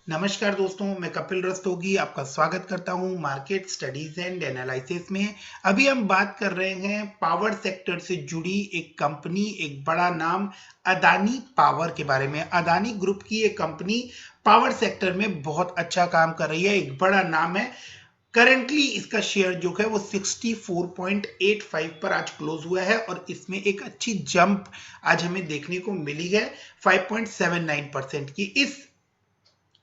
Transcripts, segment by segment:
नमस्कार दोस्तों, मैं कपिल रस्तोगी आपका स्वागत करता हूं मार्केट स्टडीज एंड एनालिसिस में। अभी हम बात कर रहे हैं पावर सेक्टर से जुड़ी एक कंपनी, एक बड़ा नाम अदानी पावर के बारे में। अदानी ग्रुप की एक कंपनी पावर सेक्टर में बहुत अच्छा काम कर रही है, एक बड़ा नाम है। करेंटली इसका शेयर जो है वो 64.85 पर आज क्लोज हुआ है और इसमें एक अच्छी जंप आज हमें देखने को मिली है 5.79% की। इस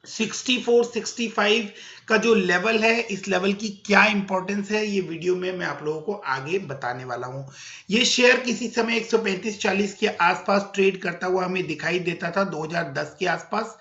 64 65 का जो लेवल है, इस लेवल की क्या इंपॉर्टेंस है, ये वीडियो में मैं आप लोगों को आगे बताने वाला हूं। ये शेयर किसी समय 135-40 के आसपास ट्रेड करता हुआ हमें दिखाई देता था 2010 के आसपास।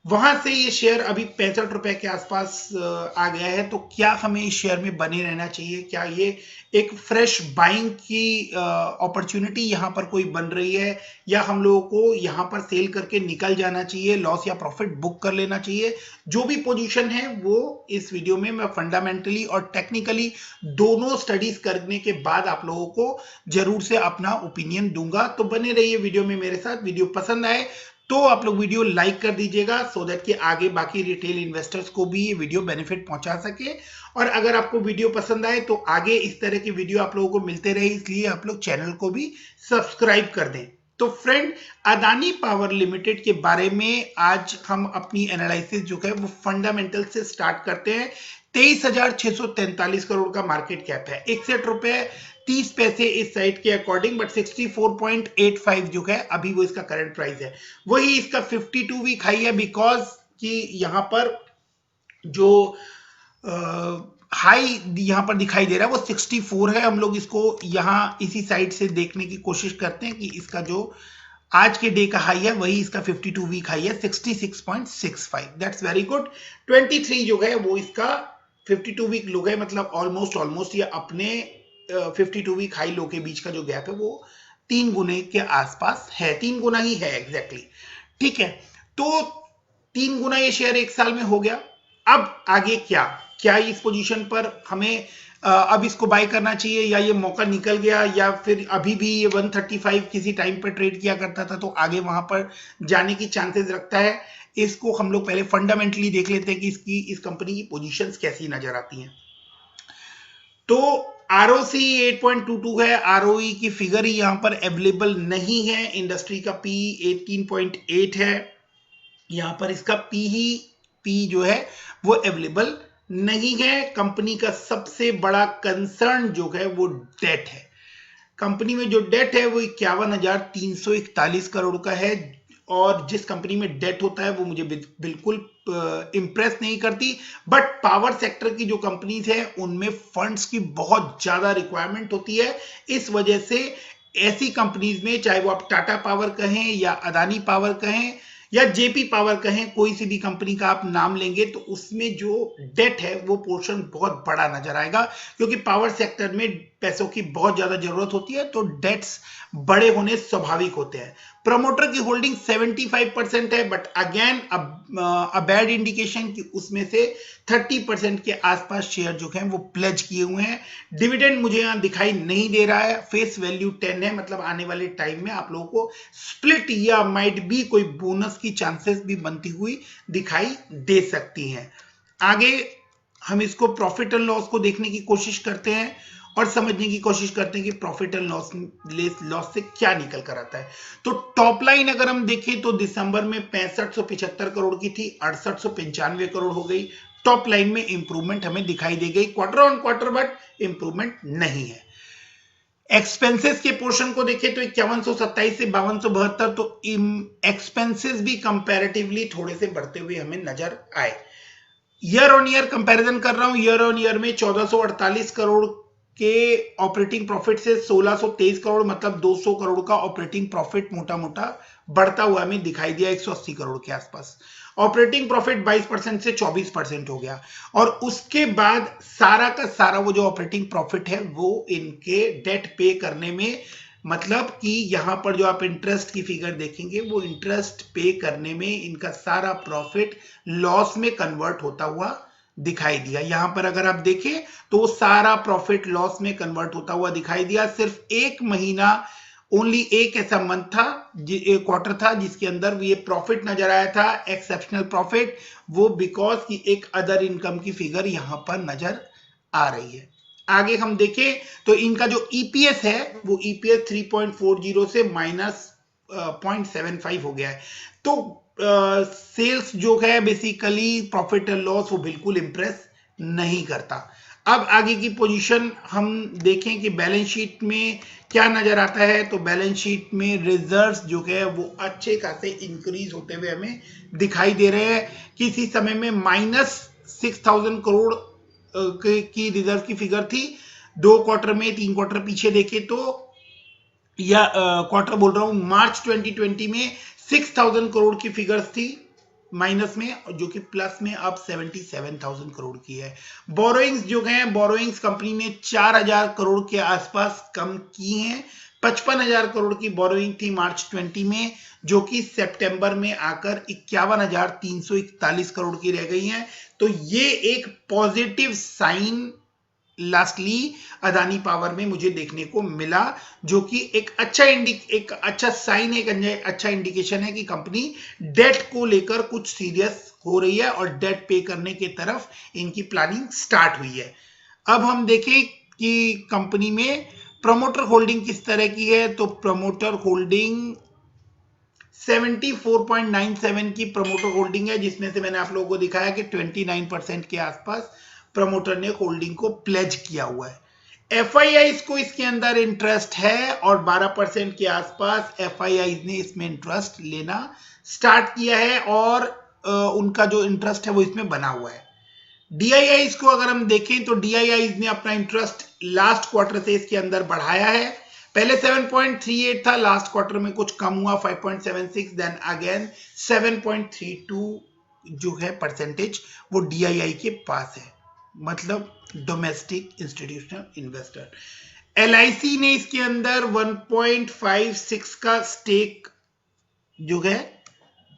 वहां से ये शेयर अभी 65 रुपए के आसपास आ गया है। तो क्या हमें इस शेयर में बने रहना चाहिए? क्या ये एक फ्रेश बाइंग की अपॉर्चुनिटी यहां पर कोई बन रही है, या हम लोगों को यहां पर सेल करके निकल जाना चाहिए, लॉस या प्रॉफिट बुक कर लेना चाहिए? जो भी पोजीशन है वो इस वीडियो में मैं फंडामेंटली और टेक्निकली दोनों स्टडीज करने के बाद आप लोगों को जरूर से अपना ओपिनियन दूंगा। तो बने रहिए वीडियो में मेरे साथ। वीडियो पसंद आए तो आप लोग वीडियो लाइक कर दीजिएगा, सो दैट कि आगे बाकी रिटेल इन्वेस्टर्स को भी ये वीडियो बेनिफिट पहुंचा सके। और अगर आपको वीडियो पसंद आए तो आगे इस तरह की वीडियो आप लोगों को मिलते रहे, इसलिए आप लोग चैनल को भी सब्सक्राइब कर दें। तो फ्रेंड, अदानी पावर लिमिटेड के बारे में आज हम अपनी एनालिसिस जो है वो फंडामेंटल से स्टार्ट करते हैं। 23,643 करोड़ का मार्केट कैप है, 61 रुपए 30 पैसे इस साइट के अकॉर्डिंग, बट 64.85 जो है अभी वो इसका करंट प्राइस है। वही इसका 52 वीक हाई है, बिकॉज कि यहां पर जो हाई यहां पर दिखाई दे रहा है वो 64 है। हम लोग इसको यहां इसी साइड से देखने की कोशिश करते हैं कि इसका जो आज के डे का हाई है वही इसका 52 वीक हाई है 66.65। That's very good. 23 जो है वो इसका 52 वीक लो है, मतलब ऑलमोस्ट ये अपने 52 वीक हाई लो के बीच का जो गैप है वो 3 गुने के आसपास है, 3 गुना ही है एग्जैक्टली। ठीक है, तो 3 गुना ये शेयर एक साल में हो गया। अब आगे क्या क्या इस पोजीशन पर हमें अब इसको बाय करना चाहिए, या ये मौका निकल गया, या फिर अभी भी ये 135 किसी टाइम पर ट्रेड किया करता था तो आगे वहां पर जाने की चांसेस रखता है? इसको हम लोग पहले फंडामेंटली देख लेते हैं कि इस कंपनी की पोजीशंस कैसी नजर आती हैं। तो आरओसी 8.22 है, आरओई की फिगर ही यहां पर अवेलेबल नहीं है। इंडस्ट्री का पी 18.8 है, यहां पर इसका पी जो है वो अवेलेबल नहीं है। कंपनी का सबसे बड़ा कंसर्न जो है वो डेट है। कंपनी में जो डेट है वो 51,341 करोड़ का है, और जिस कंपनी में डेट होता है वो मुझे बिल्कुल इंप्रेस नहीं करती। बट पावर सेक्टर की जो कंपनीज है उनमें फंड्स की बहुत ज्यादा रिक्वायरमेंट होती है। इस वजह से ऐसी कंपनीज में, चाहे वो आप टाटा पावर कहें या अदानी पावर कहें या जेपी पावर कहें, कोई सी भी कंपनी का आप नाम लेंगे तो उसमें जो डेट है वो पोर्शन बहुत बड़ा नजर आएगा, क्योंकि पावर सेक्टर में पैसों की बहुत ज्यादा जरूरत होती है, तो डेट्स बड़े होने स्वाभाविक होते हैं। प्रमोटर की होल्डिंग 75% है, but again a bad indication कि उसमें से 30% के आसपास शेयर जो है वो प्लेज किए हुए हैं। डिविडेंड मुझे यहां दिखाई नहीं दे रहा है, फेस वैल्यू 10 है, मतलब आने वाले टाइम में आप लोगों को स्प्लिट या माइट भी कोई बोनस की चांसेस भी बनती हुई दिखाई दे सकती हैं। आगे हम इसको प्रॉफिट एंड लॉस को देखने की कोशिश करते हैं और समझने की कोशिश करते हैं कि प्रॉफिट एंड लॉस से क्या निकल कर आता है। तो टॉप लाइन अगर हम देखें तो दिसंबर में 6575 करोड़ की थी, 6895 करोड़ हो गई। टॉप लाइन में इंप्रूवमेंट हमें दिखाई दे गई quarter on quarter, but improvement नहीं है। एक्सपेंसेस के पोर्शन को देखें तो 5127 से 5272, तो एक्सपेंसेस भी कंपैरेटिवली थोड़े से बढ़ते हुए हमें नजर आए। ईयर ऑन ईयर कंपैरिजन कर रहा हूं, ईयर ऑन ईयर में 1448 करोड़ के ऑपरेटिंग प्रॉफिट से 1623 करोड़, मतलब 200 करोड़ का ऑपरेटिंग प्रॉफिट मोटा मोटा बढ़ता हुआ हमें दिखाई दिया 180 करोड़ के आसपास। ऑपरेटिंग प्रॉफिट 22% से 24% हो गया, और उसके बाद सारा का सारा वो जो ऑपरेटिंग प्रॉफिट है वो इनके डेट पे करने में, मतलब कि यहां पर जो आप इंटरेस्ट की फिगर देखेंगे वो इंटरेस्ट पे करने में इनका सारा प्रॉफिट लॉस में कन्वर्ट होता हुआ दिखाई दिया। यहां पर अगर आप देखें तो सारा प्रॉफिट लॉस में कन्वर्ट होता हुआ दिखाई दिया। सिर्फ 1 महीना ओनली एक ऐसा मंथ था, क्वार्टर था जिसके अंदर ये प्रॉफिट नजर आया था, एक्सेप्शनल प्रॉफिट, वो बिकॉज की एक अदर इनकम की फिगर यहां पर नजर आ रही है। आगे हम देखें तो इनका जो ईपीएस है वो ईपीएस 3.40 से माइनस 0.75 हो गया है। तो सेल्स जो है बेसिकली प्रॉफिट एंड लॉस वो बिल्कुल इंप्रेस नहीं करता। अब आगे की पोजीशन हम देखें कि बैलेंस शीट में क्या नजर आता है, तो बैलेंस शीट में रिजर्व्स जो है वो अच्छे खासे इंक्रीज होते हुए हमें दिखाई दे रहे हैं। किसी समय में -6000 करोड़ की रिजर्व की फिगर थी 2 क्वार्टर में, 3 क्वार्टर पीछे देखे तो, या क्वार्टर बोल रहा हूं, मार्च 2020 में 6000 करोड़ की फिगर्स थी माइनस में, जो कि प्लस में अब 77,000 करोड़ की है। बोरोइंग्स जो हैं, बोरोइंग्स कंपनी ने 4000 करोड़ के आसपास कम की हैं। 55,000 करोड़ की बोरोइंग थी मार्च 20 में, जो कि सितंबर में आकर 51,341 करोड़ की रह गई हैं। तो ये एक positive sign lastly Adani power में मुझे देखने को मिला, जो कि एक अच्छा साइन, एक अच्छा इंडिकेशन है कि कंपनी डेट को लेकर कुछ सीरियस हो रही है और डेट पे करने की तरफ इनकी प्लानिंग स्टार्ट हुई है। अब हम देखें कि कंपनी में प्रमोटर होल्डिंग किस तरह की है, तो प्रमोटर होल्डिंग 74.97 की प्रमोटर होल्डिंग है, जिसमें से मैंने आप लोगों को दिखाया कि 29% के आसपास प्रमोटर ने होल्डिंग को प्लेज किया हुआ है। एफआईआई को इसके अंदर इंटरेस्ट है और 12% के आसपास एफआईआई ने इसमें इंटरेस्ट लेना स्टार्ट किया है और उनका जो इंटरेस्ट है वो इसमें बना हुआ है। डीआईआई को अगर हम देखें तो डीआईआई ने अपना इंटरेस्ट लास्ट क्वार्टर से इसके अंदर बढ़ाया है। पहले 7.38 था, लास्ट क्वार्टर में कुछ कम हुआ 5.76, देन अगेन 7.32 जो है परसेंटेज वो डीआईआई के पास है, मतलब डोमेस्टिक इंस्टीट्यूशनल इन्वेस्टर। एलआईसी ने इसके अंदर 1.56 का स्टेक जो है,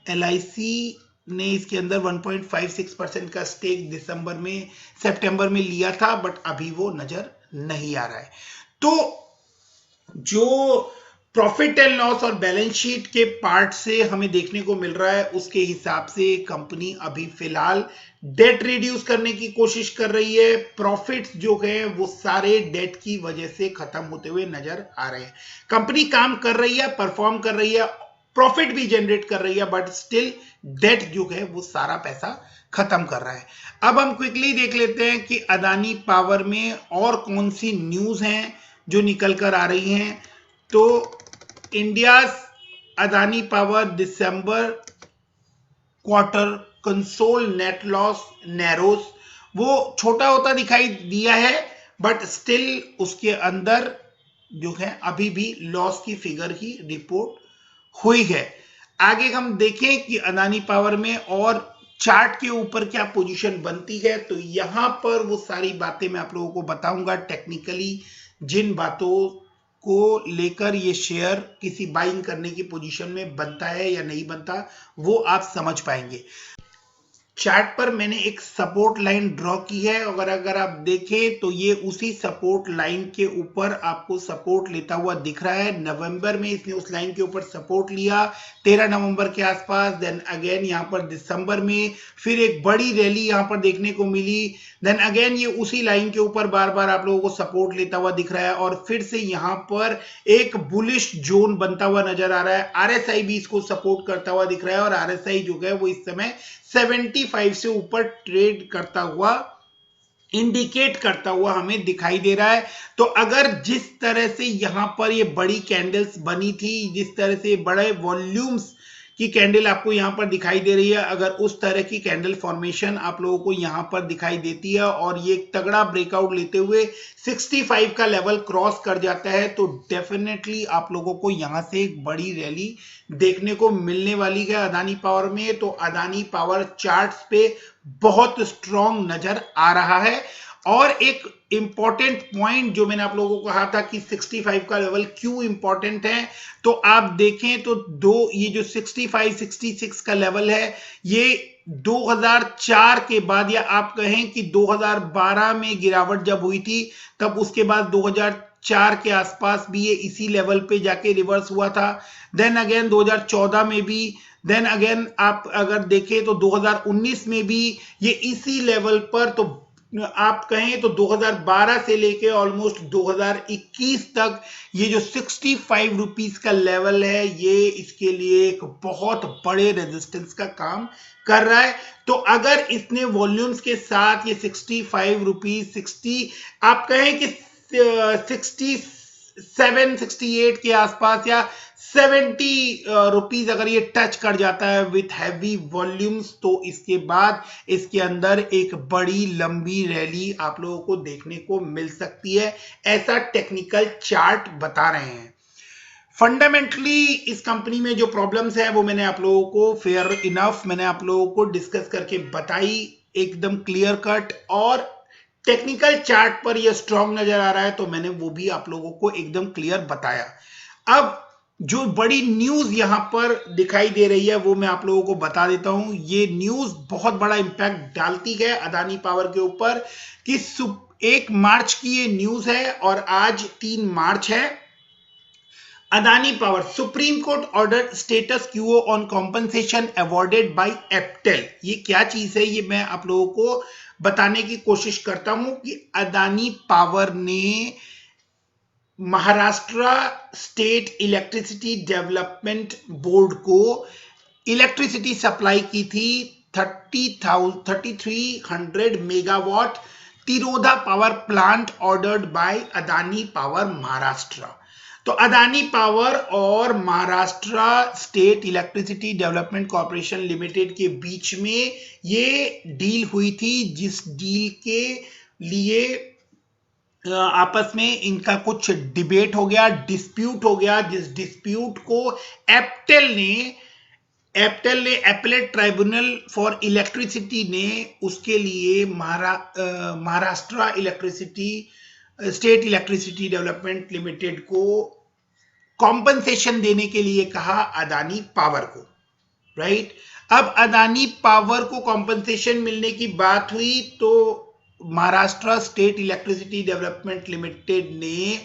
एलआईसी ने इसके अंदर 1.56% का स्टेक सितंबर में लिया था, बट अभी वो नजर नहीं आ रहा है। तो जो प्रॉफिट एंड लॉस और बैलेंस शीट के पार्ट से हमें देखने को मिल रहा है, उसके हिसाब से कंपनी अभी फिलहाल डेट रिड्यूस करने की कोशिश कर रही है। प्रॉफिट्स जो है वो सारे डेट की वजह से खत्म होते हुए नजर आ रहे हैं। कंपनी काम कर रही है, परफॉर्म कर रही है, प्रॉफिट भी जनरेट कर रही है, बट स्टिल डेट जो है वो सारा पैसा खत्म कर रहा है। अब हम क्विकली देख लेते हैं कि अदानी पावर में और कौन सी न्यूज हैं जो निकल कर आ रही हैं। तो इंडिया अदानी पावर दिसंबर क्वार्टर कंसोल नेट लॉस नैरोस, वो छोटा होता दिखाई दिया है, बट स्टिल उसके अंदर जो है अभी भी लॉस की फिगर ही रिपोर्ट हुई है। आगे हम देखें कि अदानी पावर में और चार्ट के ऊपर क्या पोजीशन बनती है, तो यहां पर वो सारी बातें मैं आप लोगों को बताऊंगा टेक्निकली, जिन बातों को लेकर ये शेयर किसी बाइंग करने की पोजीशन में बनता है या नहीं बनता, वो आप समझ पाएंगे। चार्ट पर मैंने एक सपोर्ट लाइन ड्रॉ की है, अगर आप देखें तो ये उसी सपोर्ट लाइन के ऊपर आपको सपोर्ट लेता हुआ दिख रहा है। नवंबर में इसने उस लाइन के ऊपर सपोर्ट लिया 13 नवंबर के आसपास, देन अगेन यहाँ पर दिसंबर में फिर एक बड़ी रैली यहाँ पर देखने को मिली, देन अगेन ये उसी लाइन के ऊपर बार बार आप लोगों को सपोर्ट लेता हुआ दिख रहा है और फिर से यहाँ पर एक बुलिश जोन बनता हुआ नजर आ रहा है। आरएसआई भी इसको सपोर्ट करता हुआ दिख रहा है और आरएसआई जो है वो इस समय 75 से ऊपर ट्रेड करता हुआ, इंडिकेट करता हुआ हमें दिखाई दे रहा है। तो अगर जिस तरह से यहां पर ये बड़ी कैंडल्स बनी थी, जिस तरह से बड़े वॉल्यूम्स की कैंडल आपको यहां पर दिखाई दे रही है, अगर उस तरह की कैंडल फॉर्मेशन आप लोगों को यहां पर दिखाई देती है और ये तगड़ा ब्रेकआउट लेते हुए 65 का लेवल क्रॉस कर जाता है, तो डेफिनेटली आप लोगों को यहां से एक बड़ी रैली देखने को मिलने वाली है अदानी पावर में। तो अदानी पावर चार्ट्स पे बहुत स्ट्रॉन्ग नजर आ रहा है। और एक इंपॉर्टेंट पॉइंट जो मैंने आप लोगों को कहा था कि 65 का लेवल क्यों इंपॉर्टेंट है, तो आप देखें तो ये जो 65-66 का लेवल है, ये 2004 के बाद, या आप कहें कि 2012 में गिरावट जब हुई थी, तब उसके बाद 2004 के आसपास भी ये इसी लेवल पे जाके रिवर्स हुआ था। देन अगेन 2014 में भी, देन अगेन आप अगर देखें तो 2019 में भी ये इसी लेवल पर, तो आप कहें तो 2012 से लेके ऑलमोस्ट 2021 तक ये जो 65 रुपीस का लेवल है, ये इसके लिए एक बहुत बड़े रेजिस्टेंस का काम कर रहा है। तो अगर इसने वॉल्यूम्स के साथ ये 65 रुपीस 60, आप कहें कि 67 68 के आसपास या 70 रुपीस अगर ये टच कर जाता है विथ हैवी वॉल्यूम्स, तो इसके बाद इसके अंदर एक बड़ी लंबी रैली आप लोगों को देखने को मिल सकती है, ऐसा टेक्निकल चार्ट बता रहे हैं। फंडामेंटली इस कंपनी में जो प्रॉब्लम्स है वो मैंने आप लोगों को फेयर इनफ मैंने आप लोगों को डिस्कस करके बताई, एकदम क्लियर कट, और टेक्निकल चार्ट पर ये स्ट्रांग नजर आ रहा है तो मैंने वो भी आप लोगों को एकदम क्लियर बताया। अब जो बड़ी न्यूज यहां पर दिखाई दे रही है वो मैं आप लोगों को बता देता हूं। ये न्यूज बहुत बड़ा इंपैक्ट डालती है अदानी पावर के ऊपर कि 1 मार्च की ये न्यूज है और आज 3 मार्च है। Adani power, supreme court order status quo on compensation awarded by APTEL. ये क्या चीज है, ये मैं आप लोगों को बताने की कोशिश करता हूं कि अदानी पावर ने Maharashtra state electricity development board को इलेक्ट्रिसिटी सप्लाई की थी 3300 megawatt Tiroda power plant ordered by Adani power Maharashtra. तो अदानी पावर और Maharashtra state electricity development corporation limited के बीच में ये डील हुई थी, जिस डील के लिए आपस में इनका कुछ डिबेट हो गया, डिस्प्यूट हो गया, जिस डिस्प्यूट को एप्टेल ने एपेलेट ट्राइब्यूनल फॉर इलेक्ट्रिसिटी ने उसके लिए Maharashtra electricity state electricity development limited को कॉम्पनसेशन देने के लिए कहा अदानी पावर को, राइट। अब अदानी पावर को कॉम्पनसेशन मिलने की बात हुई तो Maharashtra state electricity development limited ने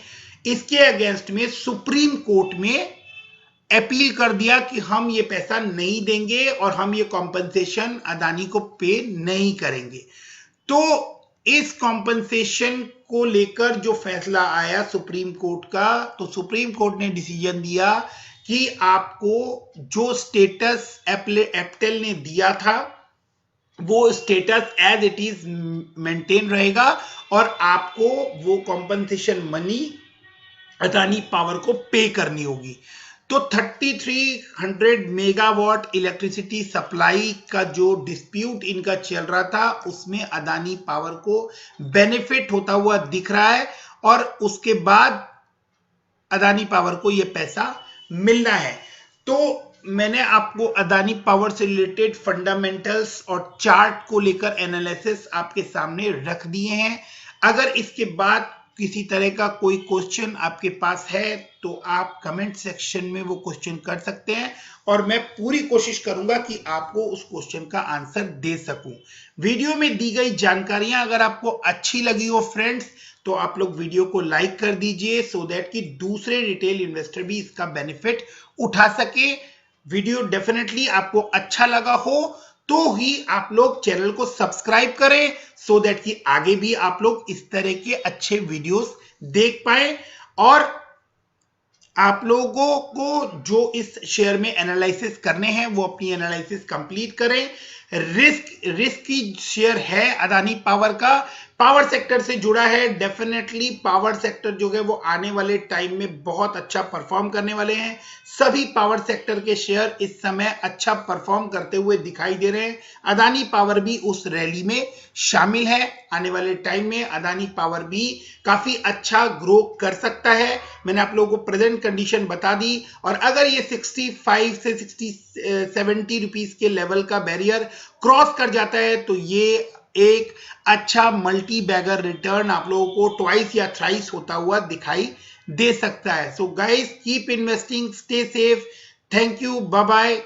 इसके अगेंस्ट में सुप्रीम कोर्ट में अपील कर दिया कि हम ये पैसा नहीं देंगे और हम ये कॉम्पनसेशन अदानी को पे नहीं करेंगे। तो इस कॉम्पनसेशन को लेकर जो फैसला आया सुप्रीम कोर्ट का, तो सुप्रीम कोर्ट ने डिसीजन दिया कि आपको जो स्टेटस एप्टेल ने दिया था वो status as it is maintain रहेगा और आपको वो कॉम्पनसेशन मनी अदानी पावर को पे करनी होगी। तो 3300 मेगावाट इलेक्ट्रिसिटी सप्लाई का जो डिस्प्यूट इनका चल रहा था उसमें अदानी पावर को बेनिफिट होता हुआ दिख रहा है और उसके बाद अदानी पावर को यह पैसा मिलना है। तो मैंने आपको अदानी पावर से रिलेटेड फंडामेंटल्स और चार्ट को लेकर एनालिसिस आपके सामने रख दिए हैं। अगर इसके बाद किसी तरह का कोई क्वेश्चन आपके पास है तो आप कमेंट सेक्शन में वो क्वेश्चन कर सकते हैं और मैं पूरी कोशिश करूंगा कि आपको उस क्वेश्चन का आंसर दे सकूं। वीडियो में दी गई जानकारियां अगर आपको अच्छी लगी हो फ्रेंड्स तो आप लोग वीडियो को लाइक कर दीजिए सो दैट कि दूसरे रिटेल इन्वेस्टर भी इसका बेनिफिट उठा सके। वीडियो डेफिनेटली आपको अच्छा लगा हो तो ही आप लोग चैनल को सब्सक्राइब करें सो दैट कि आगे भी आप लोग इस तरह के अच्छे वीडियोस देख पाए और आप लोगों को जो इस शेयर में एनालिसिस करने हैं वो अपनी एनालिसिस कंप्लीट करें। रिस्क की शेयर है अदानी पावर का, पावर सेक्टर से जुड़ा है। डेफिनेटली पावर सेक्टर जो है वो आने वाले टाइम में बहुत अच्छा परफॉर्म करने वाले हैं। सभी पावर सेक्टर के शेयर इस समय अच्छा परफॉर्म करते हुए दिखाई दे रहे हैं। अदानी पावर भी उस रैली में शामिल है। आने वाले टाइम में अदानी पावर भी काफी अच्छा ग्रो कर सकता है। मैंने आप लोगों को प्रेजेंट कंडीशन बता दी और अगर ये 65 से 70 रुपीस के लेवल का बैरियर क्रॉस कर जाता है तो ये एक अच्छा मल्टी बैगर रिटर्न आप लोगों को ट्वाइस या थ्राइस होता हुआ दिखाई दे सकता है। So guys keep investing, stay safe, thank you, bye bye.